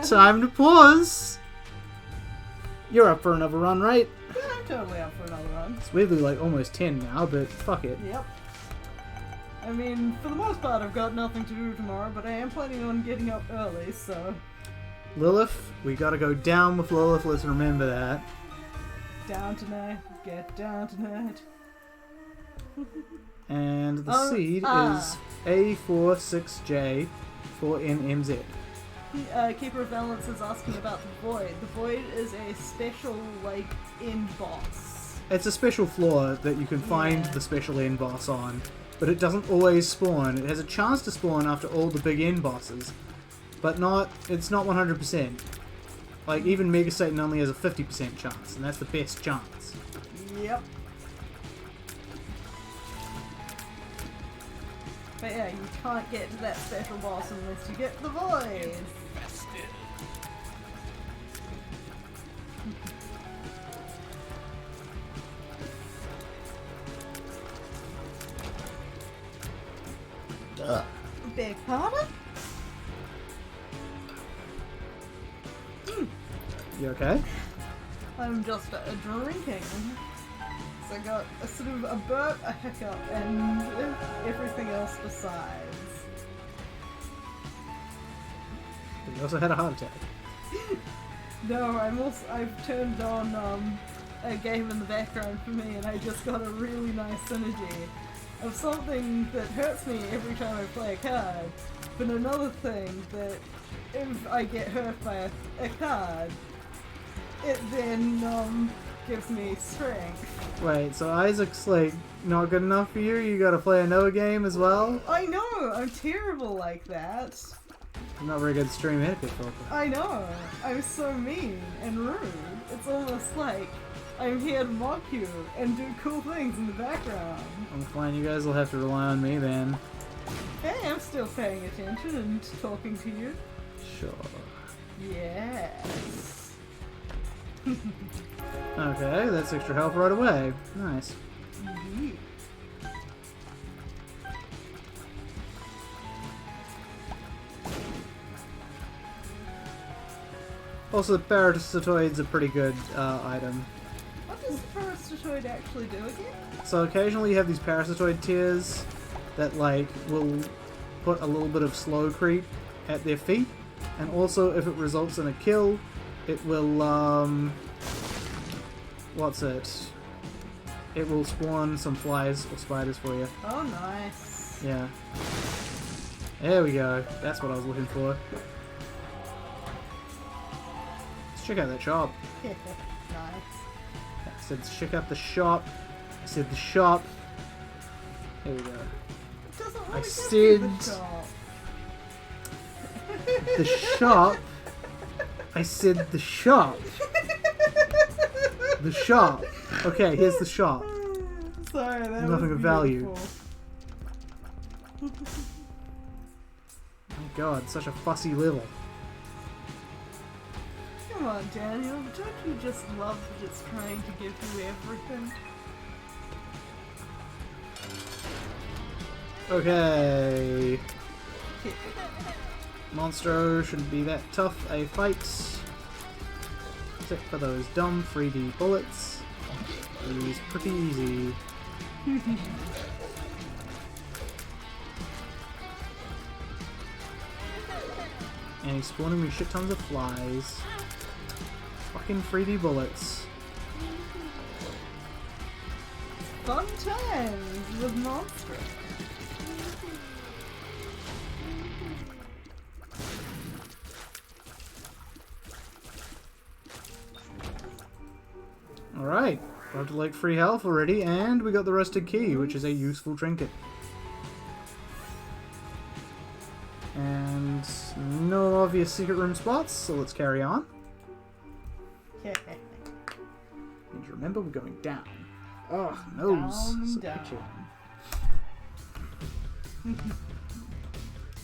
Time to pause. You're up for another run, right? Yeah, I'm totally up for another run. It's weirdly like almost 10 now, but fuck it. Yep. I mean, for the most part, I've got nothing to do tomorrow, but I am planning on getting up early, so... Lilith, we gotta go down with Lilith, let's remember that. Down tonight, get down tonight. And the seed is A46J for NMZ. Keeper of Balance is asking about the Void. The Void is a special, like, end boss. It's a special floor that you can find the special end boss on, but it doesn't always spawn. It has a chance to spawn after all the big end bosses, but it's not 100%. Like, even Mega Satan only has a 50% chance, and that's the best chance. Yep. But yeah, you can't get to that special boss unless you get the Void. Big pardon? You okay? I'm just drinking. So I got a sort of a burp, a hiccup, and everything else besides. You also had a heart attack. No, I've turned on a game in the background for me, and I just got a really nice synergy of something that hurts me every time I play a card, but another thing that if I get hurt by a card, it then gives me strength. Wait, so Isaac's like not good enough for you? You gotta play another game as well? I know, I'm terrible like that. I'm not very good stream etiquette, Philip. I know, I'm so mean and rude. It's almost like I'm here to mock you and do cool things in the background. I'm fine, you guys will have to rely on me then. Hey, I'm still paying attention and talking to you. Sure. Yes. Okay, that's extra health right away. Nice. Mm-hmm. Also, the parasitoid's a pretty good item. What does the parasitoid actually do again? So occasionally you have these parasitoid tiers that like will put a little bit of slow creep at their feet, and also if it results in a kill, it will what's it? It will spawn some flies or spiders for you. Oh, nice. Yeah. There we go. That's what I was looking for. Let's check out that shop. Nice. I said check out the shop. I said the shop. There we go. It doesn't really I give said me the shop. the shop. I said the shop. The shop. Okay, here's the shop. Sorry, that was Nothing of value. beautiful. My god, such a fussy level. Come on, Daniel. Don't you just love that it's trying to give you everything? Okay. Monstro shouldn't be that tough a fight. Except for those dumb 3D bullets. He's pretty easy. And he's spawning me shit tons of flies. Fucking 3D bullets. Fun times with Monster. Alright, we're up to like free health already, and we got the rusted key, which is a useful trinket. And no obvious secret room spots, so let's carry on. Need to remember we're going down. Oh, nose.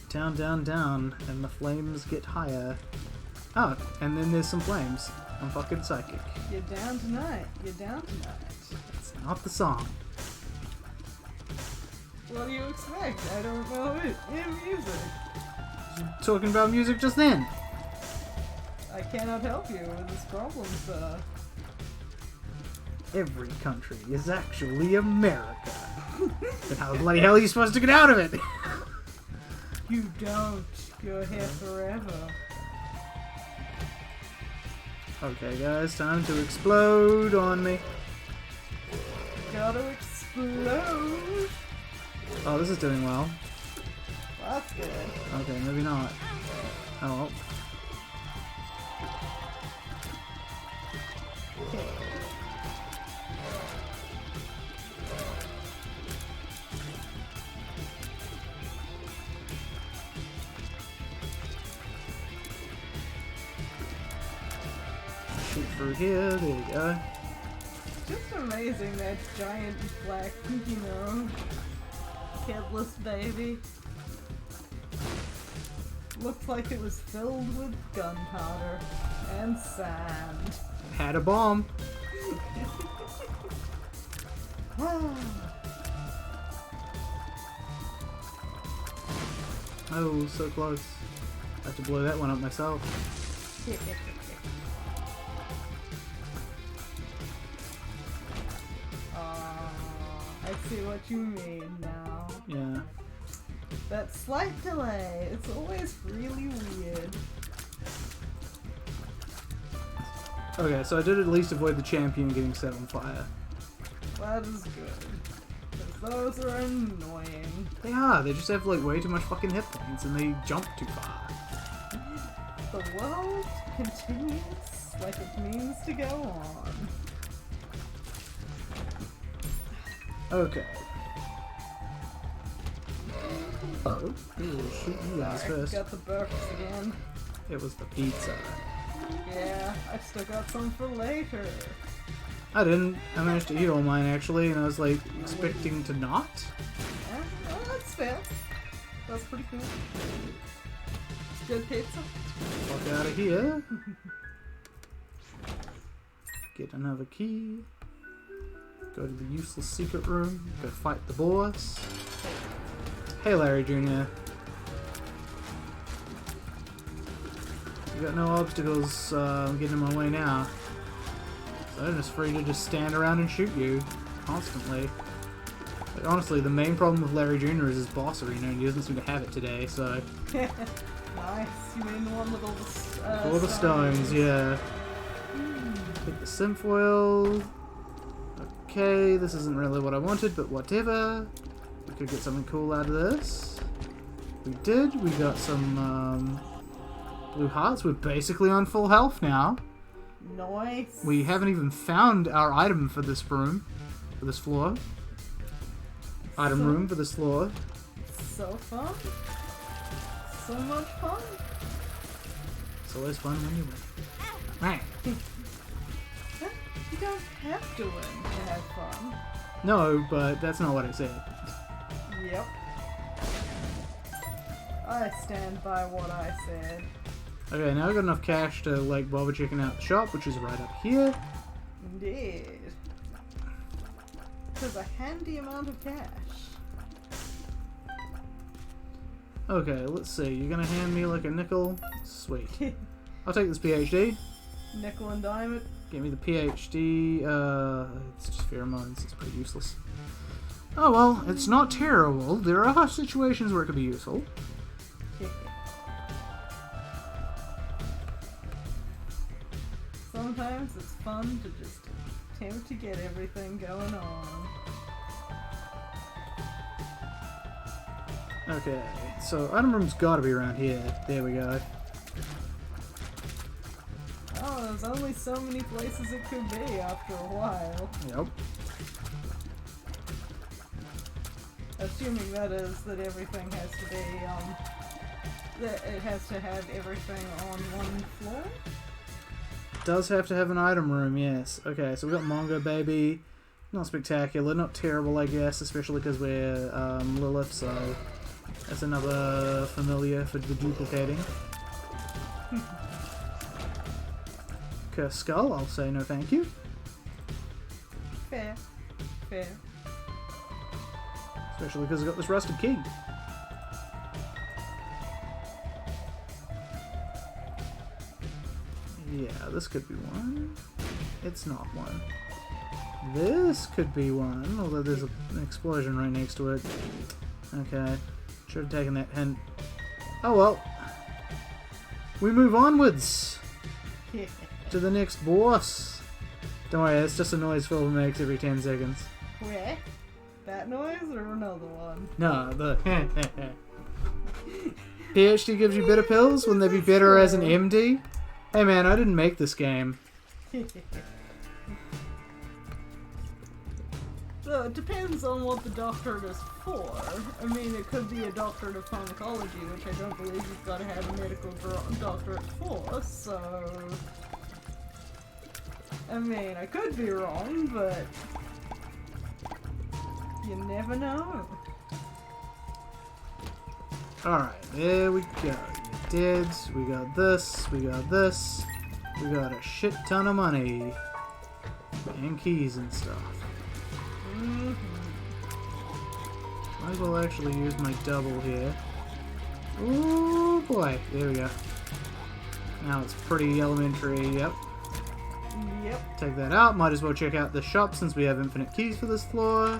Down, down, down, and the flames get higher. Oh, and then there's some flames. I'm fucking psychic. You're down tonight. You're down tonight. It's not the song. What do you expect? I don't know it. In music. Talking about music just then. cannot help you with this problem, sir. Every country is actually America. But how the bloody hell are you supposed to get out of it? You don't. You're here forever. Okay, guys, time to explode on me. Gotta explode. Oh, this is doing well. Well, that's good. Okay, maybe not. Oh, well. Okay. Shoot through here. There we go. Just amazing that giant black, headless baby. Looks like it was filled with gunpowder and sand. Had a bomb. Oh, so close. I have to blow that one up myself. I see what you mean now. Yeah. That slight delay, it's always really weird. Okay, so I did at least avoid the champion getting set on fire. That is good. Because those are annoying. They are. They just have like way too much fucking hit points and they jump too far. The world continues like it means to go on. Okay. Oh, shoot you guys Sorry, first. got the burps again. It was the pizza. Yeah, I've still got some for later. I didn't. I managed to eat all mine actually, and I was like expecting to not. Yeah, well, that's fair. That's pretty cool. It's good pizza. Fuck out of here. Get another key. Go to the useless secret room. Go fight the boss. Hey, Larry Jr. You got no obstacles getting in my way now. So I'm just free to just stand around and shoot you constantly. But honestly, the main problem with Larry Jr. is his boss arena, and he doesn't seem to have it today, so... Nice. You mean the one with all the all the stones, yeah. Take the Symphoil. Okay, this isn't really what I wanted, but whatever. We could get something cool out of this. We did. We got some blue hearts. We're basically on full health now. Nice. We haven't even found our item for this room, for this floor. Item room for this floor. So fun. So much fun. It's always fun when you win. Right. You don't have to win to have fun. No, but that's not what I said. Yep. I stand by what I said. Okay, now I've got enough cash to like bother checking out the shop, which is right up here. Indeed. There's a handy amount of cash. Okay, let's see. You're gonna hand me like a nickel? Sweet. I'll take this PhD. Nickel and dime it. Give me the PhD. It's just pheromones. It's pretty useless. Oh well, it's not terrible. There are situations where it could be useful. Sometimes it's fun to just attempt to get everything going on. Okay, so item room's gotta be around here. There we go. Oh, there's only so many places it could be after a while. Yep. Assuming that is that everything has to be, that it has to have everything on one floor? Does have to have an item room, yes. Okay, so we got Mongo Baby. Not spectacular, not terrible, I guess, especially because we're Lilith, so that's another familiar for the duplicating. Curse Skull, I'll say no thank you. Fair. Fair. Especially because I got this rusted key. Yeah, this could be one. It's not one. This could be one, although there's an explosion right next to it. Okay. Should have taken that hint. Oh well. We move onwards to the next boss. Don't worry, it's just a noise Phil makes every 10 seconds. Where? That noise or another one? No, the PhD gives you better pills? Wouldn't they be better as an MD? Hey man, I didn't make this game. So it depends on what the doctorate is for. I mean, it could be a doctorate of pharmacology, which I don't believe you've got to have a medical doctorate for, so... I mean, I could be wrong, but... you never know. Alright, there we go. You're dead. We got this. We got this. We got a shit ton of money. And keys and stuff. Might as well actually use my double here. Oh boy, there we go. Now it's pretty elementary, yep. Yep. Take that out, might as well check out the shop since we have infinite keys for this floor.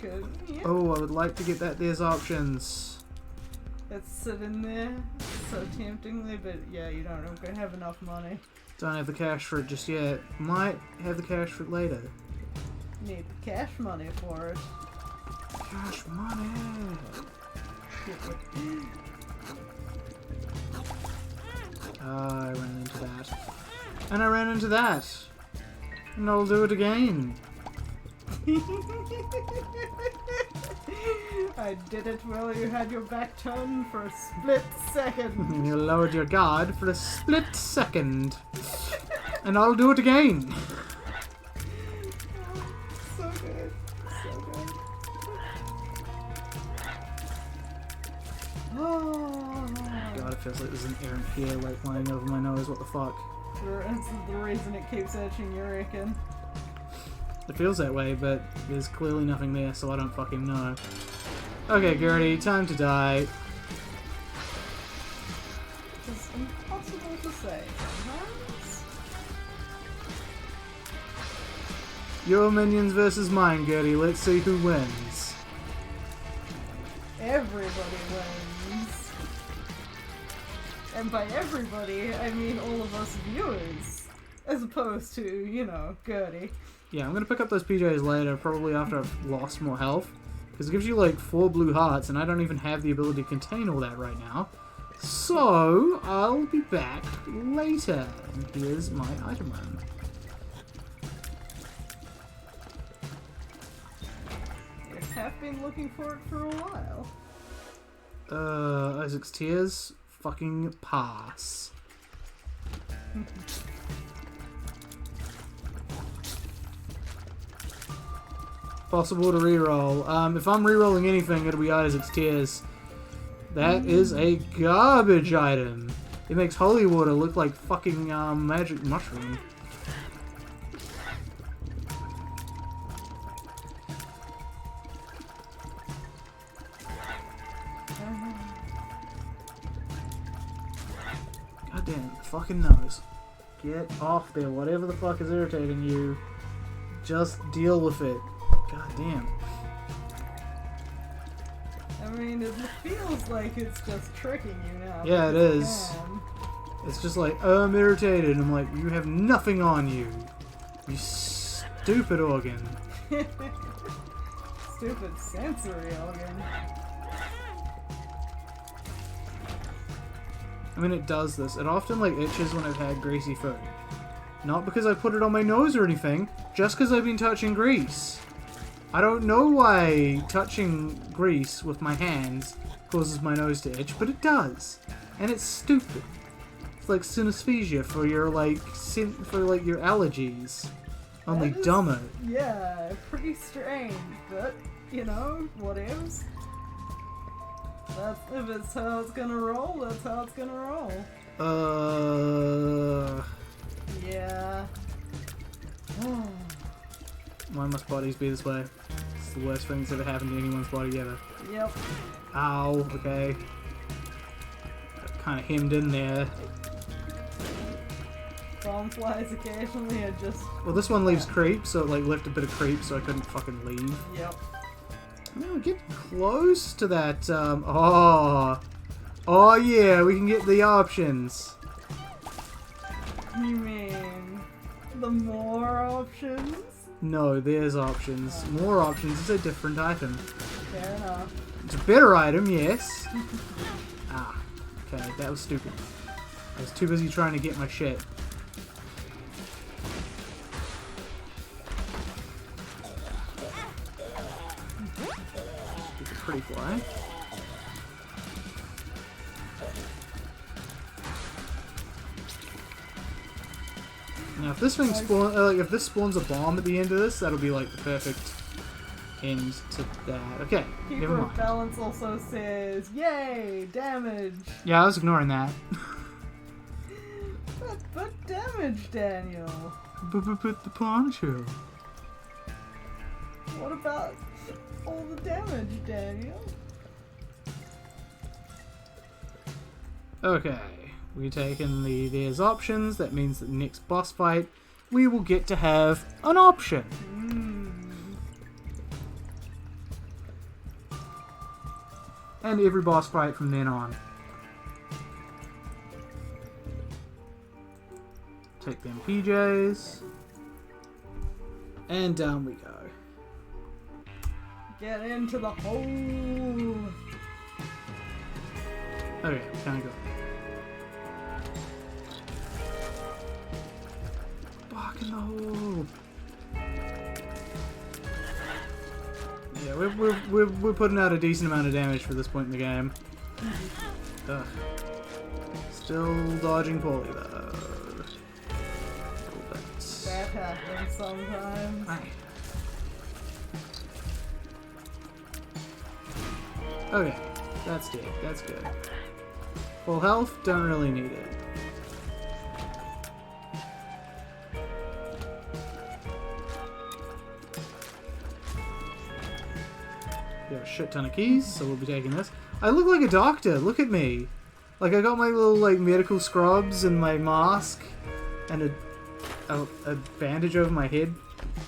Good. Yep. Oh, I would like to get that there's options. It's sitting there so temptingly, but yeah, you don't have enough money. Don't have the cash for it just yet. Might have the cash for it later. Need the cash money for it. Cash money! I ran into that. And I ran into that! And I'll do it again! I did it while you had your back turned for a split second. You lowered your guard for a split second. And I'll do it again! So good. So good. Oh. God, it feels like there's an errant hair like flying over my nose. What the fuck? That's the reason it keeps itching, you reckon? It feels that way, but there's clearly nothing there, so I don't fucking know. Okay, Gertie, time to die. It's impossible to say sometimes. Your minions versus mine, Gertie. Let's see who wins. Everybody wins. And by everybody, I mean all of us viewers. As opposed to, you know, Gertie. Yeah, I'm gonna pick up those PJs later, probably after I've lost more health. Because it gives you like 4 blue hearts, and I don't even have the ability to contain all that right now. So, I'll be back later. And here's my item room. You have been looking for it for a while. Isaac's Tears? Fucking pass. Possible to reroll. If I'm rerolling anything, it'll be Isaac's Tears. That is a garbage item. It makes holy water look like fucking magic mushroom. God damn, fucking nose. Get off there. Whatever the fuck is irritating you, just deal with it. God damn. I mean, it feels like it's just tricking you now. Yeah, it is. It's just like, oh, I'm irritated. And I'm like, you have nothing on you. You stupid organ. Stupid sensory organ. I mean, it does this. It often, like, itches when I've had greasy food. Not because I put it on my nose or anything, just because I've been touching grease. I don't know why touching grease with my hands causes my nose to itch, but it does. And it's stupid. It's like synesthesia for your, like, your allergies. Only dumber. Yeah, pretty strange, but, you know, what else? If it's how it's gonna roll, that's how it's gonna roll. Yeah. Why must bodies be this way? It's the worst thing that's ever happened to anyone's body ever. Yep. Ow, okay. Got kind of hemmed in there. bomb flies occasionally and just... Well, this one leaves creep, so it like left a bit of creep, so I couldn't fucking leave. Yep. No, get close to that. Oh yeah, we can get the options. You mean the more options? No, there's options. More options is a different item. Fair enough. It's a better item, yes. Ah, okay, that was stupid. I was too busy trying to get my shit. It's a pretty fly. Now, if this thing if this spawns a bomb at the end of this, that'll be like the perfect end to that. Okay, never Keeper mind. of Balance also says, "Yay, damage." Yeah, I was ignoring that. But damage, Daniel. But the poncho. What about all the damage, Daniel? Okay, we taken there's options. That means that the next boss fight, we will get to have an option. And every boss fight from then on. Take them PJs. And down we go. Get into the hole. Okay, can I go? Fuck in the hole. Yeah, we're putting out a decent amount of damage for this point in the game. Ugh. Still dodging poorly though. That happens sometimes. Right. Okay, that's dead. That's good. Full health, don't really need it. We have a shit ton of keys, so we'll be taking this. I look like a doctor. Look at me. Like I got my little like medical scrubs and my mask and a bandage over my head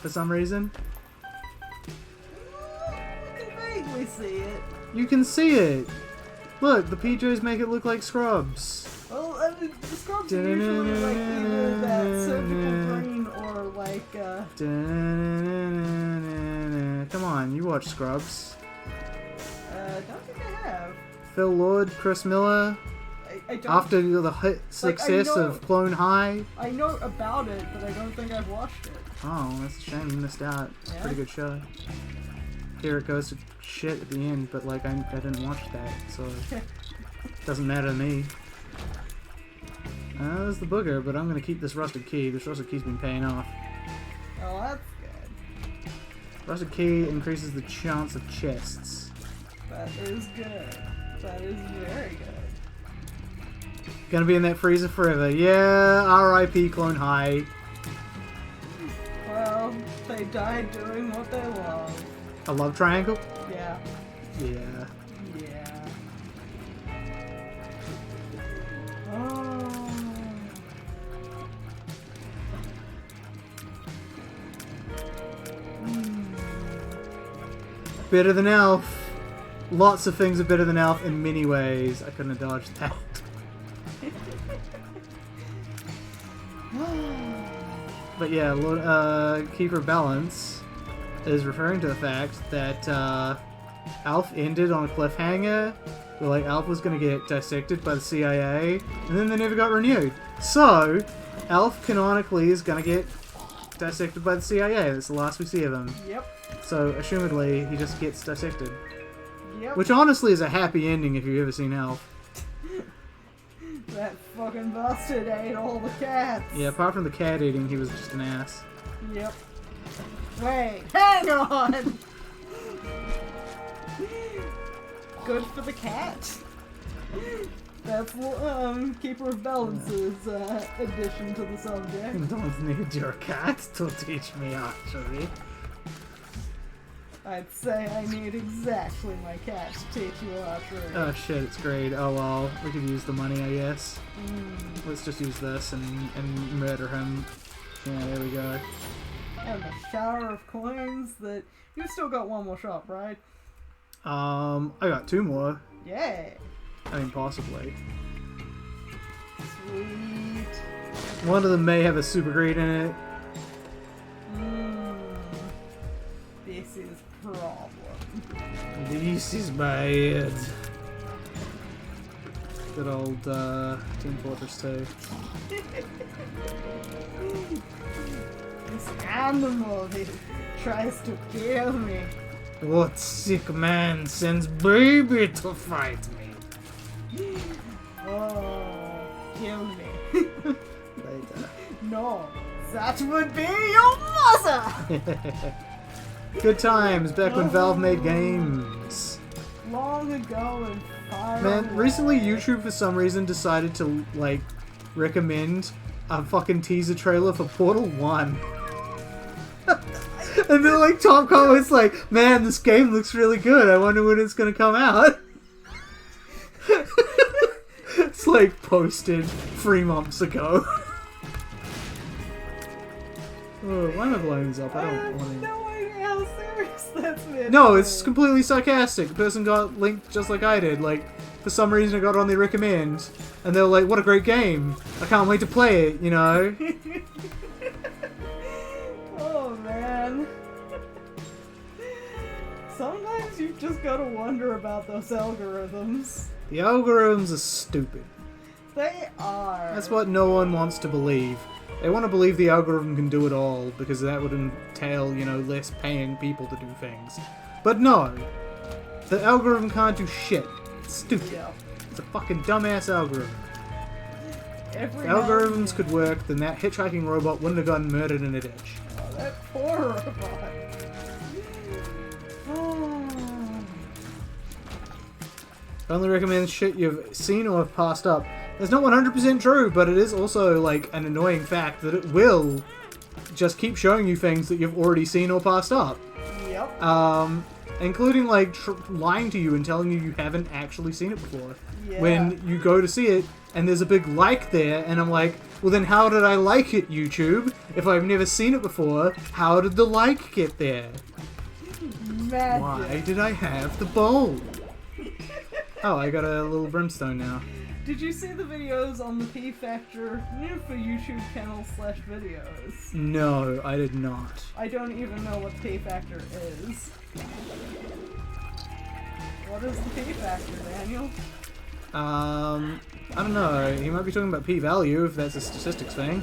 for some reason. I can vaguely see it. You can see it. Look, the PJs make it look like scrubs. Well, I mean, the scrubs are usually like either that surgical green or like, Come on, you watch Scrubs. don't think I have. Phil Lord, Chris Miller. I don't. After the hit success know, of Clone High. I know about it, but I don't think I've watched it. Oh, that's a shame you missed out. It's a pretty good show. Here it goes to shit at the end, but like I didn't watch that, so it doesn't matter to me. There's the booger, but I'm gonna keep this rusted key. This rusted key's been paying off. Oh, that's good. Rusted key increases the chance of chests. That is good. That is very good. Gonna be in that freezer forever. Yeah, R.I.P. Clone High. Well, they died doing what they love. A love triangle? Yeah. Yeah. Yeah. Oh. Better than Elf. Lots of things are better than Elf in many ways. I couldn't have dodged that. But yeah, Keeper Balance is referring to the fact that Alf ended on a cliffhanger where like Alf was going to get dissected by the CIA and then they never got renewed. So, Alf canonically is going to get dissected by the CIA. That's the last we see of him. Yep. So, assumedly, he just gets dissected. Yep. Which honestly is a happy ending if you've ever seen Alf. That fucking bastard ate all the cats. Yeah, apart from the cat eating, he was just an ass. Yep. Wait, hang on! Good for the cat. That's Keeper of Balance's addition to the subject. Don't need your cat to teach me archery. I'd say I need exactly my cat to teach you archery. Oh shit, it's great. Oh well, we could use the money, I guess. Let's just use this and murder him. Yeah, there we go. And a shower of coins that... You've still got one more shop, right? I got 2 more. Yay! I mean, possibly. Sweet. One of them may have a super great in it. This is problem. This is bad. Good old Team Fortress 2. This animal, he tries to kill me. What sick man sends baby to fight me? Oh, kill me. Later. No, that would be your mother! Good times back when Valve made games. Long ago and far Man, away. recently YouTube for some reason decided to like recommend a fucking teaser trailer for Portal 1. And then like top comments like, man, this game looks really good. I wonder when it's gonna come out. It's like posted 3 months ago. Oh, why am I blowing this up? I I don't have want to. no idea how serious that's been. No, it's completely sarcastic. The person got linked just like I did. Like, for some reason I got on the recommend, and they were like, what a great game. I can't wait to play it, you know? Oh, man. Sometimes you've just got to wonder about those algorithms. The algorithms are stupid. They are. That's what no one wants to believe. They want to believe the algorithm can do it all, because that would entail, you know, less paying people to do things. But no. The algorithm can't do shit. It's stupid. Yeah. It's a fucking dumbass algorithm. If Every algorithms could work, then that hitchhiking robot wouldn't have gotten murdered in a ditch. Oh, that poor robot. Oh. Only recommends shit you've seen or have passed up. It's not 100% true, but it is also, like, an annoying fact that it will just keep showing you things that you've already seen or passed up. Yep. Including, like, lying to you and telling you you haven't actually seen it before. Yeah. When you go to see it, and there's a big like there, and I'm like, well then how did I like it, YouTube? If I've never seen it before, how did the like get there? Magic. Why did I have the bowl? Oh, I got a little brimstone now. Did you see the videos on the P Factor new for YouTube channel /videos? No, I did not. I don't even know what P Factor is. What is the P Factor, Daniel? I don't know. He might be talking about p-value, if that's a statistics thing.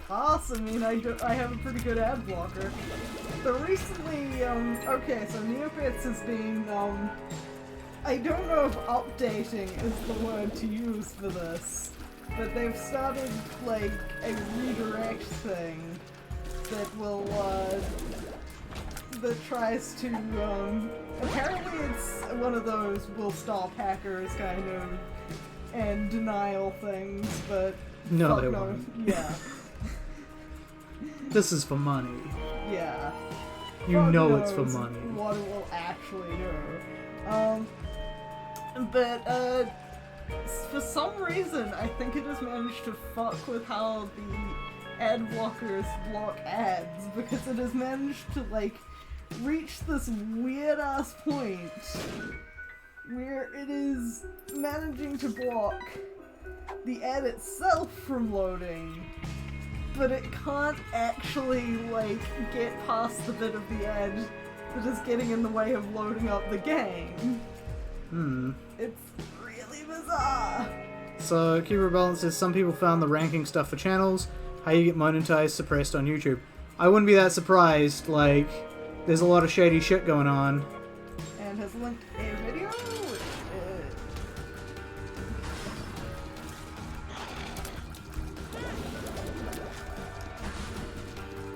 Pass. I mean, I have a pretty good ad blocker. But recently, okay, so Neopets has been, I don't know if updating is the word to use for this, but they've started, like, a redirect thing that will, that tries to, apparently it's one of those will stop hackers kind of, and denial things, but... No, fuck they no. won't. Yeah. This is for money. Yeah. You Fuck know it's for knows money. what it will actually do. But, for some reason, I think it has managed to fuck with how the ad blockers block ads, because it has managed to, like, reach this weird-ass point where it is managing to block the ad itself from loading, but it can't actually, like, get past the bit of the ad that is getting in the way of loading up the game. It's really bizarre. So, Keeper Balance says some people found the ranking stuff for channels, how you get monetized suppressed on YouTube. I wouldn't be that surprised, like, there's a lot of shady shit going on. And has linked a video, which is...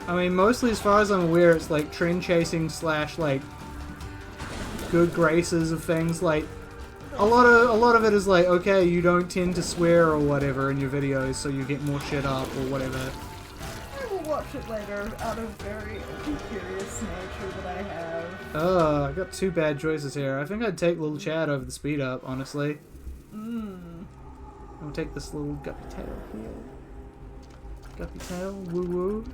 I mean, mostly as far as I'm aware, it's like trend chasing / like good graces of things. Like a lot of it is like, okay, you don't tend to swear or whatever in your videos, so you get more shit up or whatever. I will watch watch it later out of very curious nature that I have. I got two bad choices here. I think I'd take little Chad over the speed up, honestly. I'll take this little guppy tail here. Guppy tail, woo woo.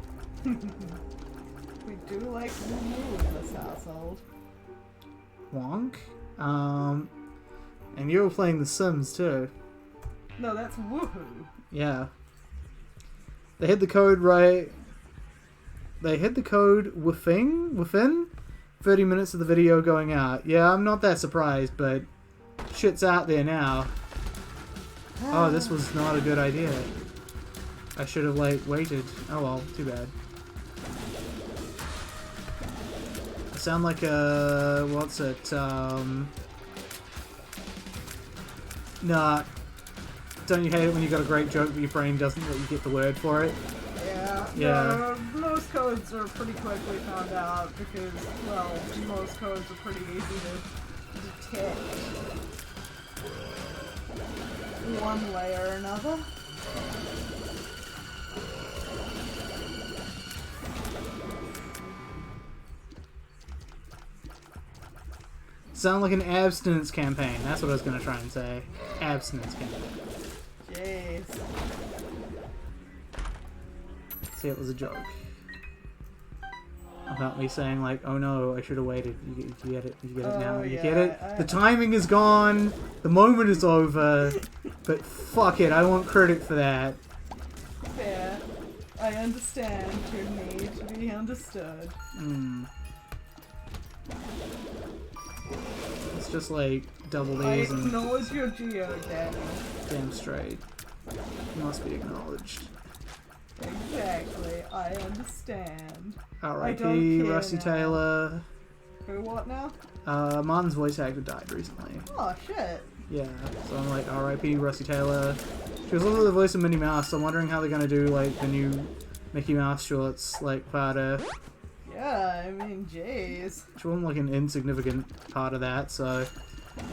We do like woo woo in this household. Wonk. And you were playing The Sims too. No, that's woohoo. Yeah. They hid the code right. They hid the code within 30 minutes of the video going out. Yeah, I'm not that surprised, but shit's out there now. Oh, this was not a good idea. I should have, like, waited. Oh well, too bad. I sound like a... what's it? Nah. Don't you hate it when you got a great joke but your brain doesn't let you get the word for it? Yeah. No, most codes are pretty quickly found out because, well, most codes are pretty easy to detect. One way or another. Sound like an abstinence campaign. That's what I was going to try and say. Abstinence campaign. Jeez. See, it was a joke. About me saying, like, oh no, I should have waited. You get it? You get it now? You get it? The timing is gone. The moment is over. But fuck it, I want credit for that. Fair. I understand your need to be understood. It's just like double I D's and acknowledge your geo, Daniel. damn straight. Must be acknowledged. Exactly, I understand. R.I.P. Rusty Taylor. Who, what now? Martin's voice actor died recently. Oh, shit. Yeah, so I'm like, R.I.P. Rusty Taylor. She was also the voice of Minnie Mouse, so I'm wondering how they're gonna do, like, the new Mickey Mouse shorts, like, part of... Yeah, I mean, jeez. She wasn't, like, an insignificant part of that, so... Yeah.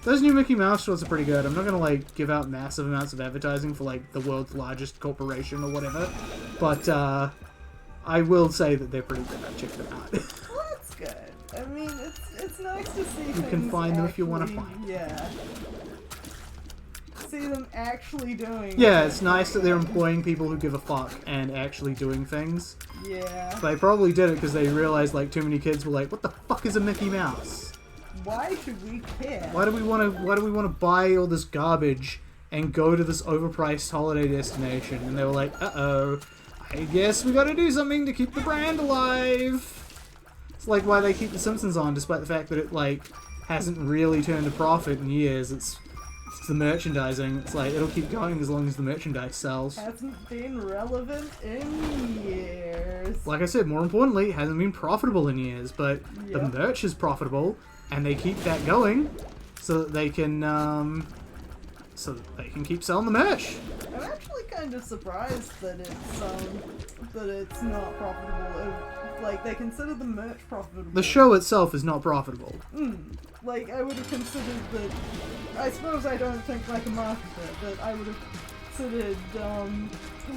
Those new Mickey Mouse shorts are pretty good. I'm not gonna, like, give out massive amounts of advertising for, like, the world's largest corporation or whatever, but, I will say that they're pretty good. I've checked them out. Well, that's good. I mean, it's nice to see You can find them if you want to actually- find them. Yeah. See them actually doing Yeah, it. it's nice that they're employing people who give a fuck and actually doing things. Yeah. They probably did it because they realized, like, too many kids were like, what the fuck is a Mickey Mouse? Why should we care? Why do we want to buy all this garbage and go to this overpriced holiday destination? And they were like, uh-oh, I guess we gotta do something to keep the brand alive. It's like why they keep The Simpsons on, despite the fact that it, like, hasn't really turned a profit in years. It's the merchandising. It's like, it'll keep going as long as the merchandise sells. Hasn't been relevant in years. Like I said, more importantly, it hasn't been profitable in years, but the merch is profitable, and they keep that going so that they can keep selling the merch. I'm actually kind of surprised that it's not profitable. Like, they consider the merch profitable. The show itself is not profitable. Like, I would have considered that. I suppose I don't think like a marketer, but I would have considered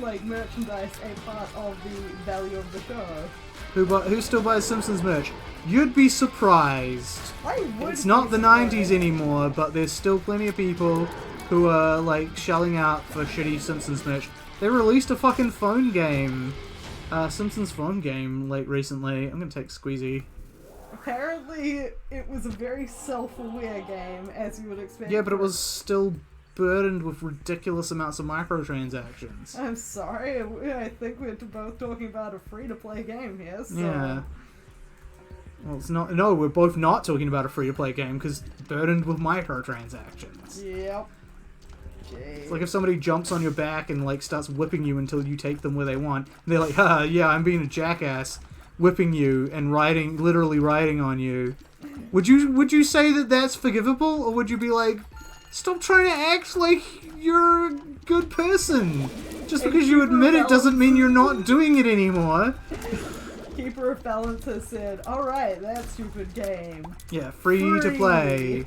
like merchandise a part of the value of the show. Who still buys Simpsons merch? You'd be surprised. I would. It's not be the surprised. 90s anymore, but there's still plenty of people who are, like, shelling out for shitty Simpsons merch. They released a fucking phone game. Simpsons phone game, like, recently. I'm gonna take Squeezy. Apparently, it was a very self-aware game, as you would expect. Yeah, but it was still burdened with ridiculous amounts of microtransactions. I'm sorry, I think we're both talking about a free-to-play game here, so... Yeah. Well, it's not. No, we're both not talking about a free-to-play game because burdened with microtransactions. Yep. It's like if somebody jumps on your back and, like, starts whipping you until you take them where they want. And they're like, haha, yeah, I'm being a jackass, whipping you and literally riding on you. Would you say that that's forgivable, or would you be like, stop trying to act like you're a good person? Just because you admit it doesn't mean you're not doing it anymore. Keeper of Balance has said, alright, that stupid game. Yeah, free to play.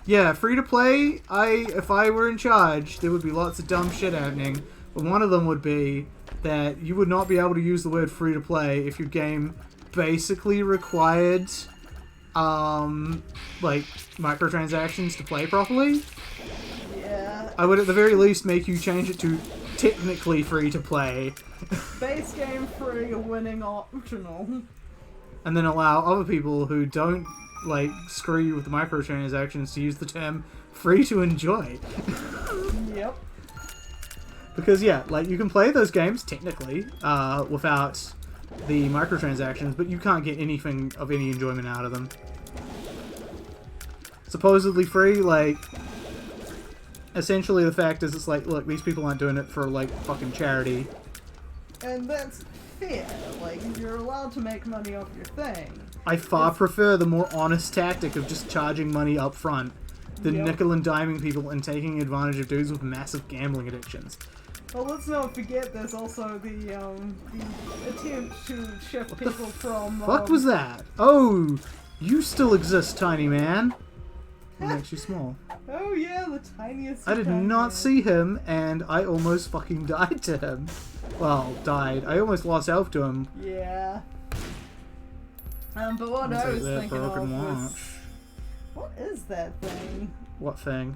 Yeah, free to play, if I were in charge, there would be lots of dumb shit happening. But one of them would be, that you would not be able to use the word free to play if your game basically required like microtransactions to play properly. Yeah. I would at the very least make you change it to technically free to play. Base game free, winning optional. And then allow other people who don't like screw you with the microtransactions to use the term free to enjoy. Yep. Because yeah, like you can play those games technically without the microtransactions, but you can't get anything of any enjoyment out of them. Supposedly free, like essentially the fact is it's like, look, these people aren't doing it for like fucking charity. And that's fair. Like, you're allowed to make money off your thing. I far prefer the more honest tactic of just charging money up front than Yep. nickel and diming people and taking advantage of dudes with massive gambling addictions. Well, let's not forget there's also the attempt to shift people from... Fuck was that? Oh, you still exist, tiny man. What makes you small? Oh yeah, the tiniest... I did not see him, and I almost fucking died to him. Well, died. I almost lost health to him. Yeah. But what I was thinking of was... What is that thing? What thing?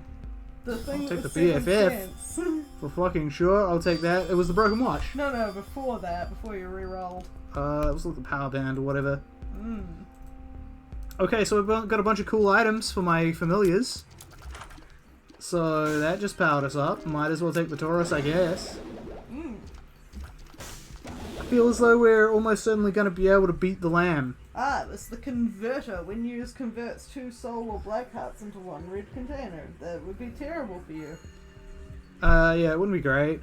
The thing I'll that take was the 7 BFF. cents. For fucking sure, I'll take that. It was the broken watch. No, before that, before you re-rolled. It was like the power band or whatever. Mm. Okay, so we've got a bunch of cool items for my familiars. So that just powered us up. Might as well take the Taurus, I guess. Mm. I feel as though we're almost certainly going to be able to beat the Lamb. Ah, it was the converter. When used, converts 2 soul or black hearts into 1 red container. That would be terrible for you. Yeah, it wouldn't be great.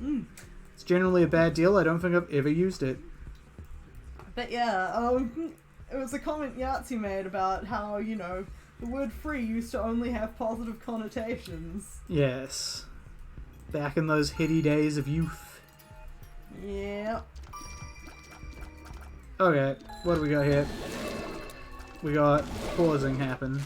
Mm. It's generally a bad deal. I don't think I've ever used it. But yeah, it was a comment Yahtzee made about how, you know, the word free used to only have positive connotations. Yes. Back in those heady days of youth. Yeah. Okay, what do we got here? We got pausing happen.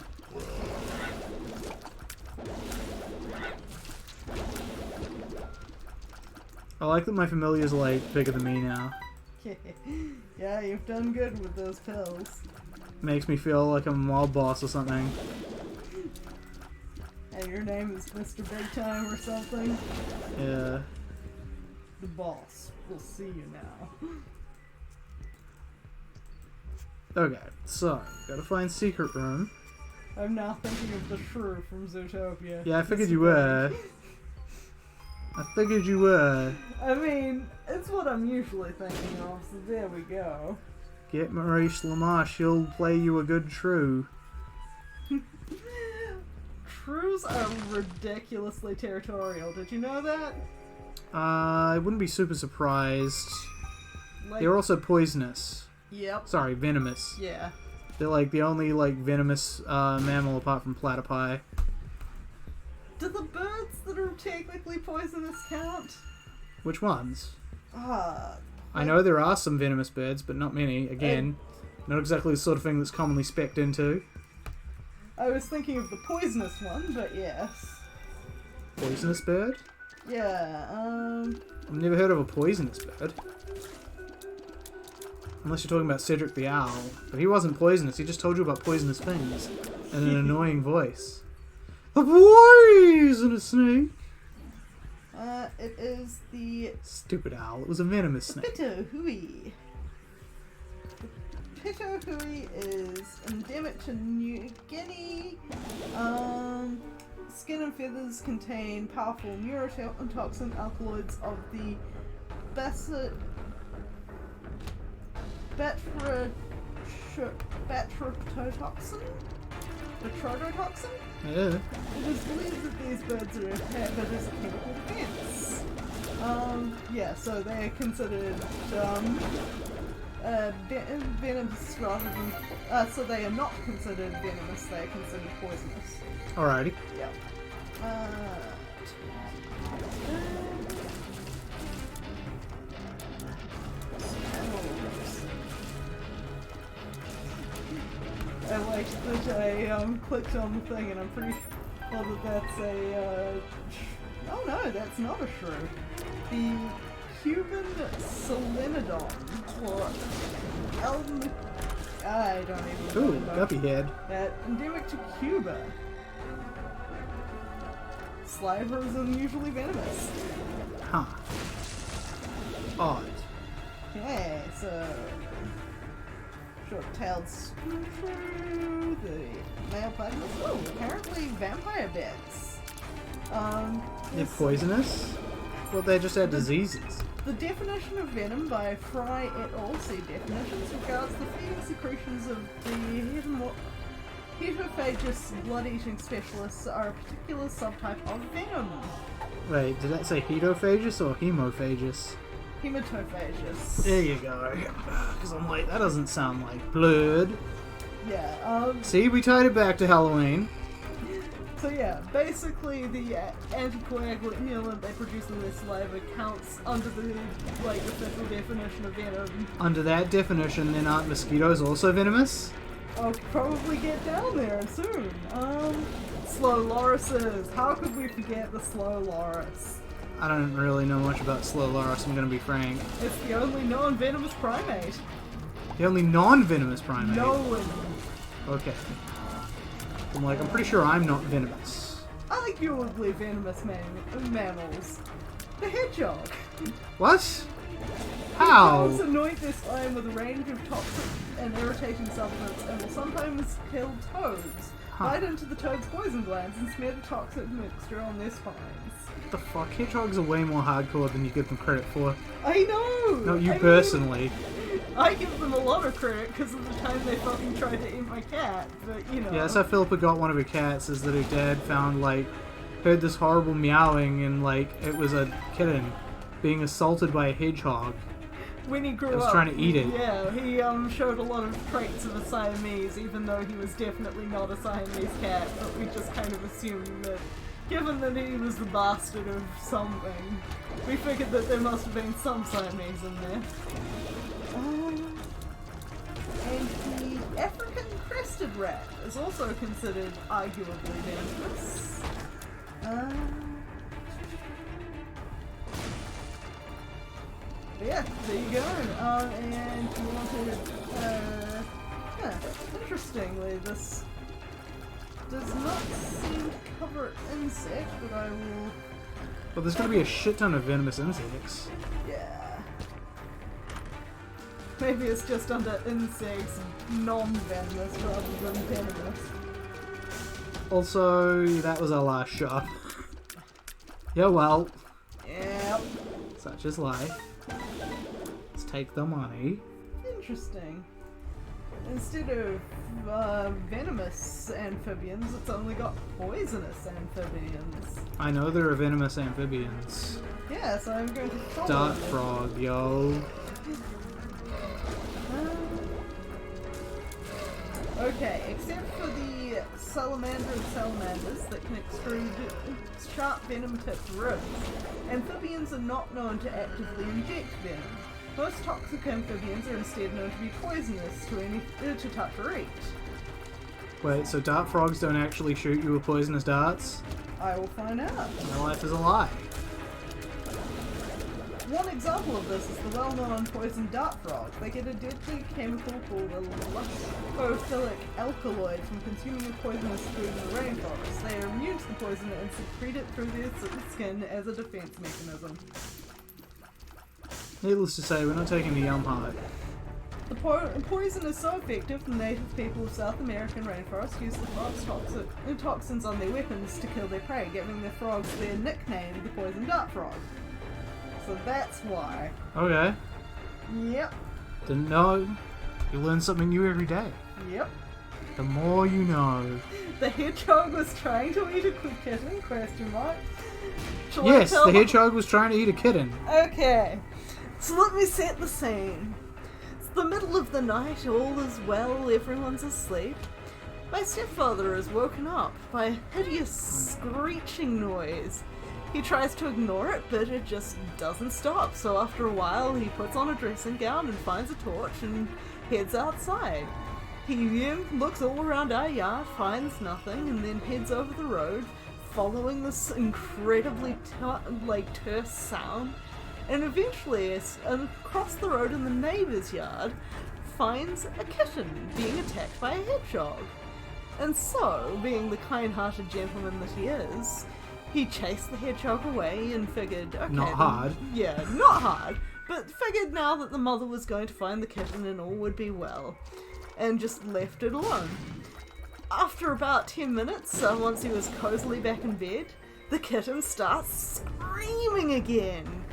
I like that my familiar's like bigger than me now. Yeah, you've done good with those pills. Makes me feel like I'm a mob boss or something. And your name is Mr. Big Time or something? Yeah. The boss. We'll see you now. Okay, so, gotta find secret room. I'm now thinking of the shrew from Zootopia. Yeah, I figured you were. I figured you were. I mean, it's what I'm usually thinking of, so there we go. Get Maurice LaMarche, she'll play you a good shrew. Shrews are ridiculously territorial. Did you know that? I wouldn't be super surprised. Like, They're also poisonous. Yep. Sorry, venomous. Yeah. They're like the only like venomous mammal apart from platypi. Do the birds that are technically poisonous count? Which ones? Ah. I know there are some venomous birds, but not many. Again, not exactly the sort of thing that's commonly spec'd into. I was thinking of the poisonous one, but yes. Poisonous bird? Yeah, I've never heard of a poisonous bird. Unless you're talking about Cedric the Owl. But he wasn't poisonous, he just told you about poisonous things. In an annoying voice. A poisonous snake! It is the Stupid owl, it was a venomous snake. Pitohui. The Pitohui is endemic to New Guinea. Skin and feathers contain powerful neurotoxin alkaloids of the batrotoxin? Batrotoxin? Yeah. It is believed that these birds have a chemical defense. Yeah, so they are considered venomous rather than. So they are not considered venomous, they are considered poisonous. Alrighty. Yep. I liked that I clicked on the thing and I'm pretty sure that that's a oh no, that's not a shrew. The Cuban Solenodon, or I don't even Ooh, know. guppy head. Endemic to Cuba. Sliver is unusually venomous. Huh. Odd. Okay, so short-tailed screwdriver, the male platypus. Oh, apparently vampire bats. They're poisonous? Well, they just have diseases. The definition of venom by Fry et al. See definitions regards the feeding secretions of the hetophagous blood-eating specialists are a particular subtype of venom. Wait, did that say hetophagous or hemophagous? Hematophagous. There you go. Because I'm like, that doesn't sound like blood. Yeah, See, we tied it back to Halloween. So yeah, basically the anticoagulant they produce in their saliva counts under the official definition of venom. Under that definition, then aren't mosquitoes also venomous? I'll probably get down there soon. Slow lorises. How could we forget the slow loris? I don't really know much about slow loris, I'm gonna be frank. It's the only non-venomous primate. The only non-venomous primate? No one. Okay. I'm pretty sure I'm not venomous. Arguably venomous mammals. The hedgehog. What? How? Hedgehogs anoint their slime with a range of toxic and irritating substances and will sometimes kill toads. Bite into the toad's poison glands and smear the toxic mixture on their spines. What the fuck? Hedgehogs are way more hardcore than you give them credit for. I know! No, you personally. I give them a lot of credit because of the time they fucking tried to eat my cat, but you know. Yeah, that's how Philippa got one of her cats, is that her dad found, heard this horrible meowing and, it was a kitten being assaulted by a hedgehog. When he grew up, I was trying to eat it. Yeah, he showed a lot of traits of a Siamese, even though he was definitely not a Siamese cat, but we just kind of assumed that, given that he was the bastard of something, we figured that there must have been some Siamese in there. And the African crested rat is also considered arguably venomous. Yeah, there you go. And you wanted, interestingly, this does not seem to cover insect, but I will... Well, there's gonna be a shit ton of venomous insects. Yeah. Maybe it's just under insects, non-venomous rather than venomous. Also, that was our last shop. Yeah, well. Yep. Such is life. Let's take the money. Interesting. Instead of venomous amphibians, it's only got poisonous amphibians. I know there are venomous amphibians. Yeah, so I'm going to follow Dart this. frog, yo. Okay, except for the salamander of salamanders that can extrude sharp venom-tipped ribs, amphibians are not known to actively inject venom. Most toxic amphibians are instead known to be poisonous to touch or eat. Wait, so dart frogs don't actually shoot you with poisonous darts? I will find out. My life is a lie. One example of this is the well-known poison dart frog. They get a deadly chemical called a lipophilic alkaloid from consuming a poisonous food in the rainforest. They are immune to the poison and secrete it through their skin as a defense mechanism. Needless to say, we're not taking the hype. The poison is so effective, the native people of South American rainforests use the frog's toxins on their weapons to kill their prey, giving the frogs their nickname, the poison dart frog. So that's why. Okay. Yep. Didn't know. You learn something new every day. Yep. The more you know. The hedgehog was trying to eat a kitten, question mark. Yes, the hedgehog was trying to eat a kitten. Okay. So let me set the scene. It's the middle of the night, all is well, everyone's asleep. My stepfather is woken up by a hideous screeching noise. He tries to ignore it, but it just doesn't stop, so after a while he puts on a dressing gown and finds a torch and heads outside. He looks all around our yard, finds nothing, and then heads over the road, following this incredibly terse sound. and eventually, across the road in the neighbour's yard, finds a kitten being attacked by a hedgehog. And so, being the kind-hearted gentleman that he is, he chased the hedgehog away and figured, okay... Not hard. Yeah, not hard, but figured now that the mother was going to find the kitten and all would be well, and just left it alone. After about 10 minutes, once he was cozily back in bed, the kitten starts screaming again.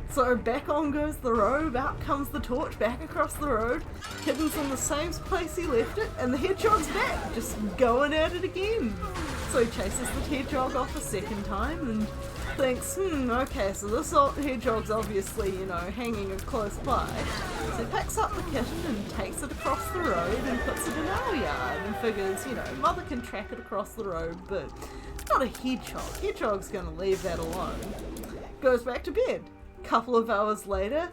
So back on goes the robe, out comes the torch, back across the road, kitten's in the same place he left it, and the hedgehog's back, just going at it again. So he chases the hedgehog off a second time and thinks, okay, so this hedgehog's obviously, hanging close by. So he picks up the kitten and takes it across the road and puts it in our yard and figures, mother can track it across the road, but it's not a hedgehog. Hedgehog's gonna leave that alone. Goes back to bed. Couple of hours later,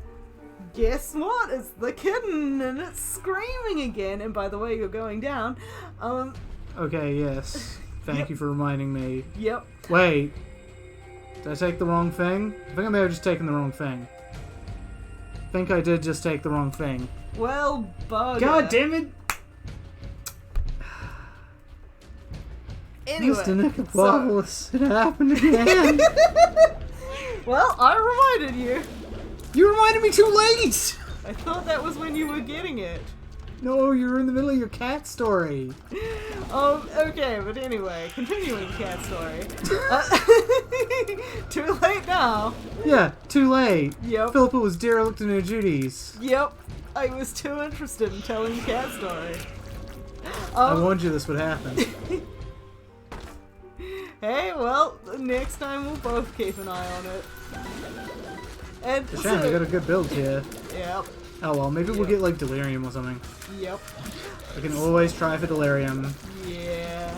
guess what? It's the kitten and it's screaming again. And by the way, you're going down. Okay, yes. Thank you for reminding me. Yep. Wait. Did I take the wrong thing? I think I may have just taken the wrong thing. I think I did just take the wrong thing. Well, bugger. God damn it! Anyway, Mr. Nicopolis, it happened again! Well, I reminded you. You reminded me too late! I thought that was when you were getting it. No, you were in the middle of your cat story. Okay, but anyway, continuing cat story. Too late now. Yeah, too late. Yep. Philippa was derelict in her duties. Yep. I was too interested in telling the cat story. I warned you this would happen. Hey, well, next time we'll both keep an eye on it. And It's a shame, I got a good build here. Yep. Oh well, maybe we'll get like delirium or something. Yep. I can always try for delirium. Yeah.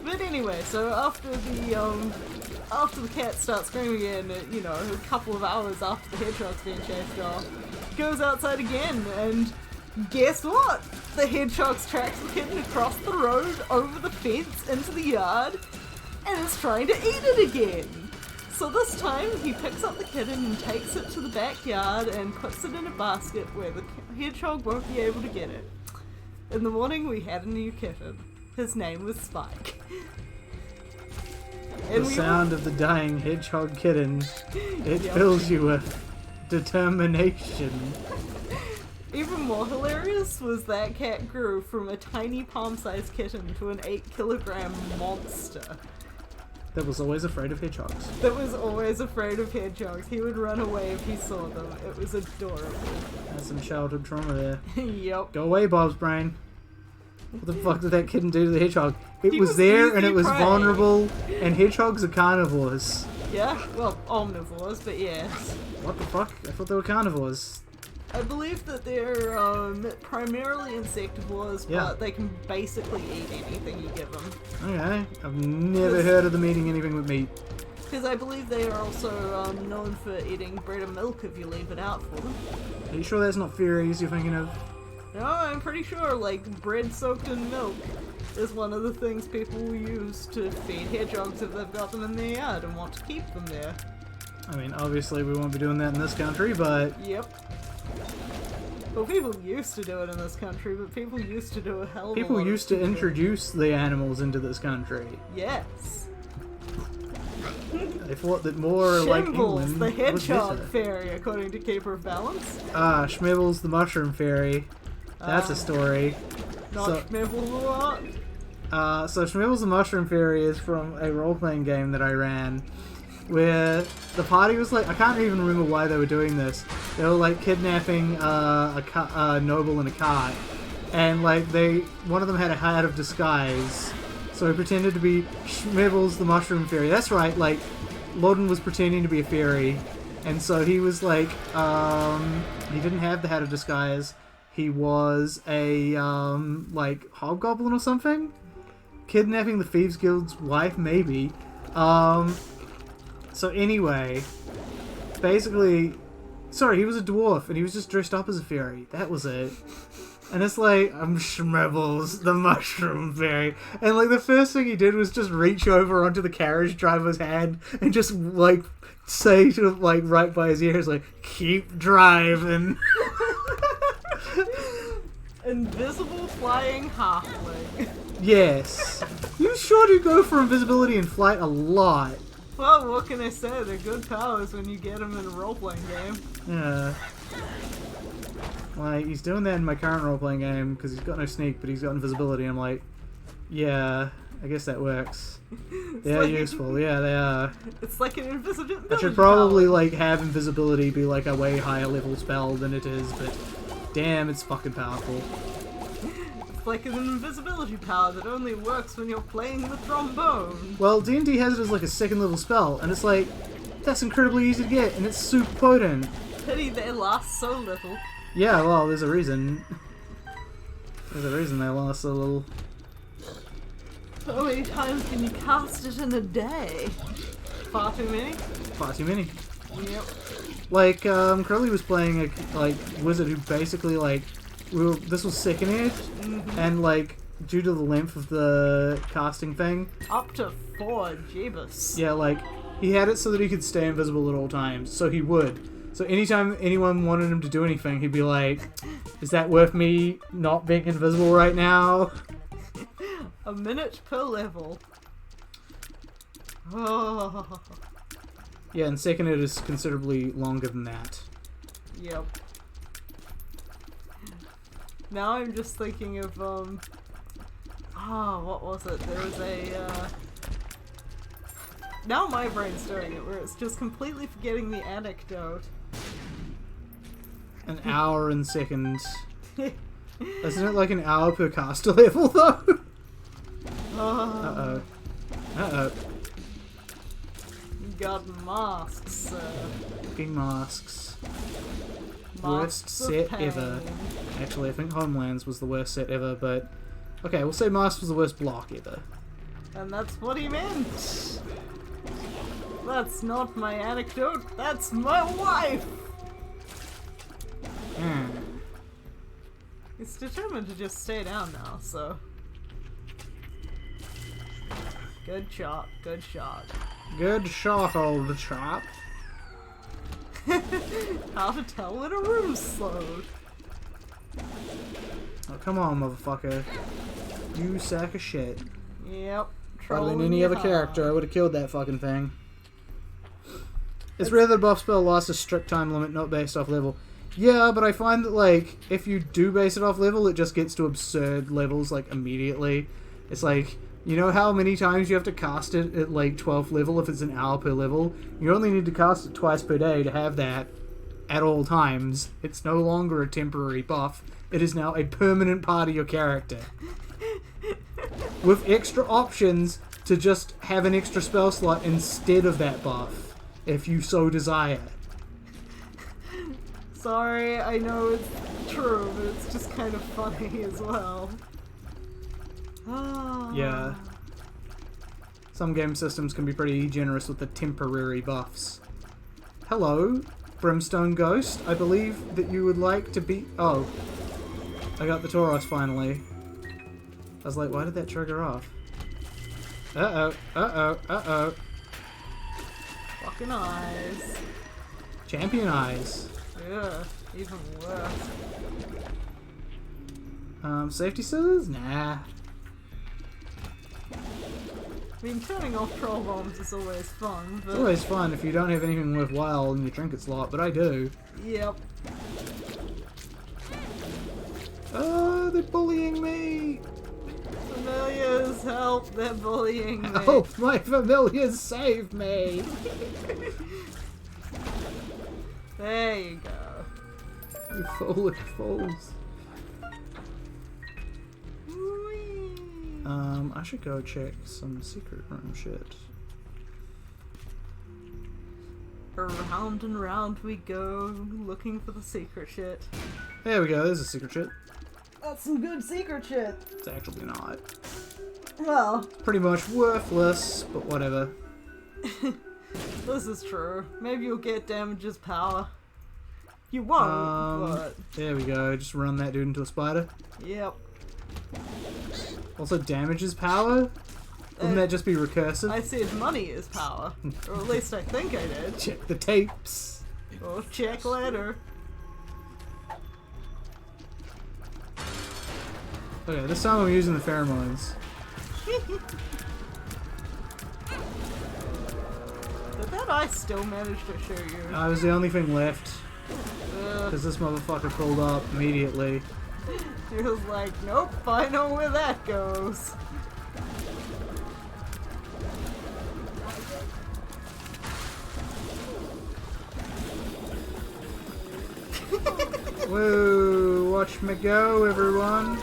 But anyway, so after the cat starts screaming again, a couple of hours after the hedgehog's been chased off, goes outside again, and guess what? The hedgehog's tracks the kitten across the road, over the fence, into the yard, and is trying to eat it again. So this time he picks up the kitten and takes it to the backyard and puts it in a basket where the hedgehog won't be able to get it. In the morning we had a new kitten. His name was Spike. The sound of the dying hedgehog kitten, it fills you with determination. Even more hilarious was that cat grew from a tiny palm-sized kitten to an 8-kilogram monster. That was always afraid of hedgehogs. That was always afraid of hedgehogs. He would run away if he saw them. It was adorable. That's some childhood trauma there. Yep. Go away, Bob's brain. What the fuck did that kitten do to the hedgehog? It He was was there easy and it was prey. vulnerable, and hedgehogs are carnivores. Yeah? Well, omnivores, but yes. What the fuck? I thought they were carnivores. I believe that they're primarily insectivores, Yeah. but they can basically eat anything you give them. Okay, I've never heard of them eating anything with meat. Because I believe they are also known for eating bread and milk if you leave it out for them. Are you sure that's not fairies you're thinking of? No, I'm pretty sure, bread soaked in milk is one of the things people will use to feed hedgehogs if they've got them in their yard and want to keep them there. I mean, obviously we won't be doing that in this country, but... Yep. Well, people used to do it in this country, but people used to do a hell of a lot. People used to stupid- introduce the animals into this country. Yes. They thought that more like Shimbles, England the was hedgehog better. fairy, according to Keeper of Balance. Schmibbles the mushroom fairy. That's a story. Not So- Schmibble what? So Schmibbles the mushroom fairy is from a role-playing game that I ran, where the party was like, I can't even remember why they were doing this. They were like kidnapping a noble in a cart, and one of them had a hat of disguise, so he pretended to be Schmibbles the mushroom fairy. That's right, Loden was pretending to be a fairy, and so he was he didn't have the hat of disguise. He was a hobgoblin or something, kidnapping the Thieves Guild's wife, maybe. So anyway, basically, sorry, he was a dwarf and he was just dressed up as a fairy. That was it. And it's like, I'm Schmebbles, the mushroom fairy. And like the first thing he did was just reach over onto the carriage driver's hand and just like say to like right by his ears like, keep driving. Invisible flying halfling. Yes. You sure do go for invisibility and flight a lot. Well, what can I say? They're good powers when you get them in a role-playing game. Yeah. Like, he's doing that in my current role-playing game because he's got no sneak, but he's got invisibility. I'm like, yeah, I guess that works. They're like, useful. Yeah, they are. It's like an invisibility I should probably, power. like, have invisibility be, like, a way higher level spell than it is, but damn, it's fucking powerful. It's like an invisibility power that only works when you're playing the trombone. Well, D&D has it as, like, a second level spell, and it's like, that's incredibly easy to get, and it's super potent. Pity they last so little. Yeah, well, there's a reason. There's a reason they last so little. How many times can you cast it in a day? Far too many? Far too many. Yep. Like, Curly was playing a, like, wizard who basically, like, this was second ed, and, like, due to the length of the casting thing, Up to 4, Jeebus. yeah, like, he had it so that he could stay invisible at all times, so he would. So anytime anyone wanted him to do anything, he'd be like, is that worth me not being invisible right now? A minute per level. Oh. Yeah, and second ed is considerably longer than that. Yep. Now I'm just thinking of, what was it? There was a, now my brain's doing it, where it's just completely forgetting the anecdote. An hour and seconds. Isn't it like an hour per caster level, though? Uh-oh. Uh-oh. You got masks, Fucking masks. Masks Worst of set pain. ever. Actually, I think Homelands was the worst set ever, but... Okay, we'll say Masks was the worst block ever. And that's what he meant. That's not my anecdote, that's my wife! Mm. He's determined to just stay down now, so... Good shot, good shot. Good shot, old chap. How to tell when a room's slowed. Oh, come on, motherfucker. You sack of shit. Yep. If I'd been trolling any you other hard. character, I would have killed that fucking thing. It's rare that a buff spell lasts a strict time limit, not based off level. Yeah, but I find that, like, if you do base it off level, it just gets to absurd levels, like, immediately. It's like, you know how many times you have to cast it at, like, 12th level if it's an hour per level? You only need to cast it twice per day to have that at all times. It's no longer a temporary buff. It is now a permanent part of your character. With extra options to just have an extra spell slot instead of that buff, if you so desire. Sorry, I know it's true, but it's just kind of funny as well. Ah. Yeah. Some game systems can be pretty generous with the temporary buffs. Hello, Brimstone Ghost. I believe that you would like to be... Oh. I got the Tauros finally. I was like, why did that trigger off? Uh-oh, uh-oh, uh-oh. Fucking eyes. Champion eyes. Yeah, even worse. Safety scissors? Nah. I mean, turning off troll bombs is always fun, but... It's always fun if you don't have anything worthwhile in your trinket slot, but I do. Yep. They're bullying me! Familiars, help, they're bullying me. Help! My familiars save me! There you go. You foolish fools. Whee! I should go check some secret room shit. Round and round we go, looking for the secret shit. There we go, there's a secret shit. That's some good secret shit. It's actually not. Well, Pretty much worthless, but whatever. this is true. Maybe you'll get damages power. You won't, but... There we go. Just run that dude into a spider. Yep. Also damages power? Wouldn't that just be recursive? I said money is power. Or at least I think I did. Check the tapes. We'll check later. Okay, this time I'm using the pheromones. Did that eye still manage to shoot you? I was the only thing left. Because this motherfucker pulled up immediately. He was like, nope, I know where that goes. Woo! Watch me go, everyone!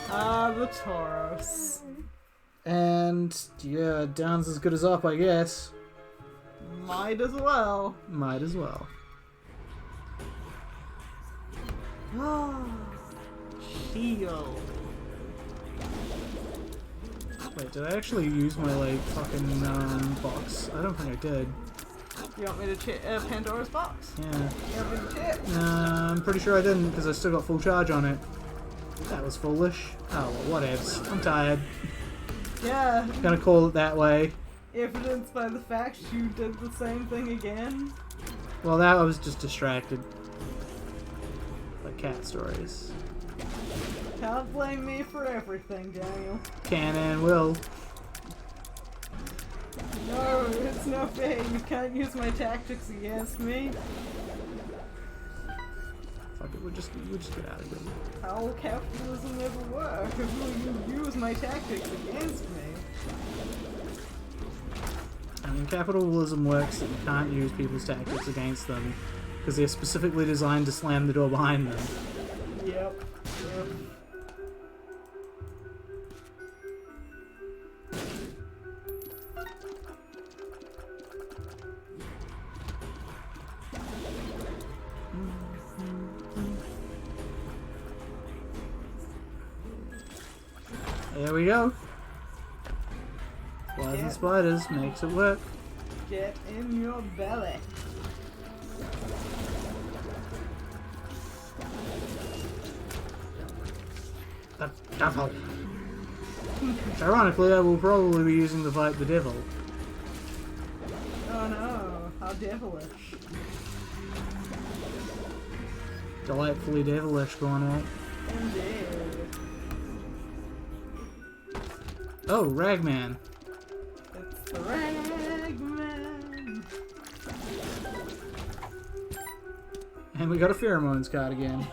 Ah, the Tauros. And, yeah, down's as good as up, I guess. Might as well. Might as well. Shield. Wait, did I actually use my, like, fucking, box? I don't think I did. You want me to check Pandora's box? Yeah. You want me to check? Nah, I'm pretty sure I didn't, because I still got full charge on it. That was foolish. Oh, well, whatevs. I'm tired. Yeah. Gonna call it that way. Evidenced by the fact you did the same thing again. Well, that I was just distracted. By cat stories. Can't blame me for everything, Daniel. Can and will. No, it's no fair. You can't use my tactics against me. Fuck it, we'll just get out of here. How will capitalism ever work if you use my tactics against me? I mean, capitalism works that you can't use people's tactics against them because they're specifically designed to slam the door behind them. Yep. There we go. Flies and spiders makes it work. Get in your belly. The devil. Ironically, I will probably be using to fight the devil. Oh no, how devilish. Delightfully devilish going on. Indeed. Oh, Ragman. It's the Ragman. And we got a pheromones card again.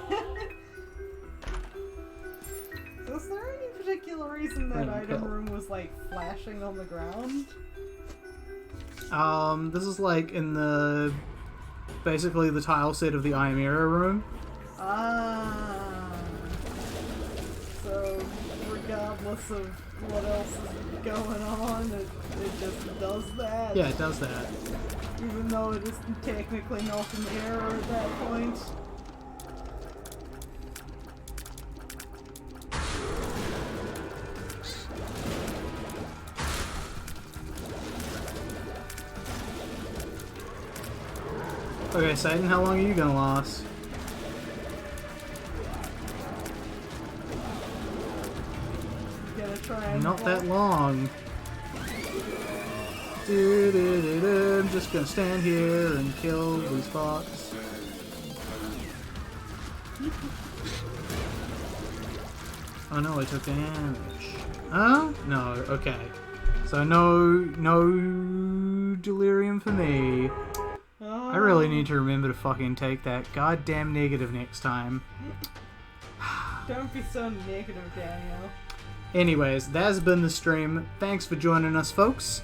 Was there any particular reason that Green item pill. room was like flashing on the ground? This is like in the... basically the tile set of the Ymera room. Ah. So, regardless of what else is going on, it just does that? Yeah, it does that. Even though it is technically not an error at that point? Okay, Satan, how long are you gonna last? Gonna try and Not that block- long. I'm just gonna stand here and kill these fox. Oh no, I took damage. Huh? No, okay. So no delirium for me. I really need to remember to fucking take that goddamn negative next time. Don't be so negative, Daniel. Anyways, that's been the stream. Thanks for joining us, folks.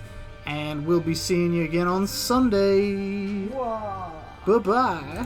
And we'll be seeing you again on Sunday. Whoa. Bye-bye.